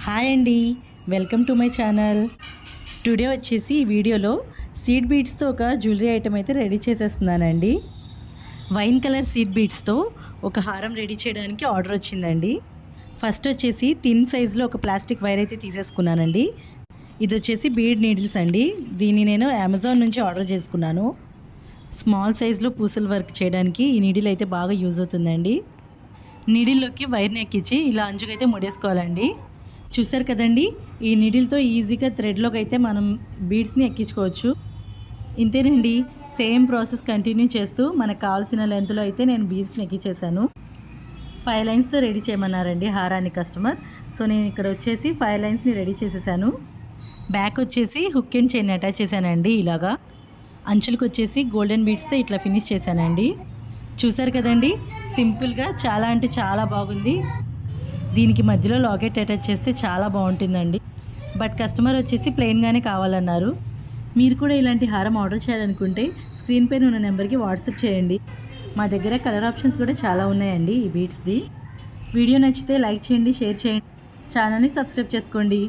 Hi అండి, welcome to my channel. Today వచ్చేసి ఈ వీడియోలో సీడ్ బీడ్స్తో ఒక జ్యువెలరీ ఐటమ్ అయితే రెడీ చేసేస్తున్నానండి. వైన్ కలర్ సీడ్ బీడ్స్తో ఒక హారం రెడీ చేయడానికి ఆర్డర్ వచ్చిందండి. ఫస్ట్ వచ్చేసి థిన్ సైజులో ఒక ప్లాస్టిక్ వైర్ అయితే తీసేసుకున్నానండి. ఇది వచ్చేసి బీడ్ నీడిల్స్ అండి. దీన్ని నేను అమెజాన్ నుంచి ఆర్డర్ చేసుకున్నాను. స్మాల్ సైజులో పూసల వర్క్ చేయడానికి ఈ నీడిల్ అయితే బాగా యూజ్ అవుతుందండి. నీడిల్లోకి వైర్ని ఎక్కించి ఇలా అంచుకైతే ముడేసుకోవాలండి. చూసారు కదండి, ఈ నీడిల్తో ఈజీగా థ్రెడ్లోకి అయితే మనం బీడ్స్ని ఎక్కించుకోవచ్చు. ఇంతేనండి, సేమ్ ప్రాసెస్ కంటిన్యూ చేస్తూ మనకు కావాల్సిన లెంత్లో అయితే నేను బీడ్స్ని ఎక్కించేసాను. 5 లైన్స్తో రెడీ చేయమన్నారండి హారాన్ని కస్టమర్. సో నేను ఇక్కడ వచ్చేసి 5 లైన్స్ని రెడీ చేసేసాను. బ్యాక్ వచ్చేసి హుక్ అండ్ చైన్ అటాచ్ చేశానండి. ఇలాగా అంచులకు వచ్చేసి గోల్డెన్ బీడ్స్తో ఇట్లా ఫినిష్ చేశానండి. చూసారు కదండి, సింపుల్గా చాలా అంటే చాలా బాగుంది. దీనికి మధ్యలో లాకెట్ అటాచ్ చేస్తే చాలా బాగుంటుందండి. బట్ కస్టమర్ వచ్చేసి ప్లెయిన్గానే కావాలన్నారు. మీరు కూడా ఇలాంటి హారం ఆర్డర్ చేయాలనుకుంటే స్క్రీన్ పైన ఉన్న నెంబర్కి వాట్సాప్ చేయండి. మా దగ్గర కలర్ ఆప్షన్స్ కూడా చాలా ఉన్నాయండి ఈ బీడ్స్ది. వీడియో నచ్చితే లైక్ చేయండి, షేర్ చేయండి, ఛానల్ని సబ్స్క్రైబ్ చేసుకోండి.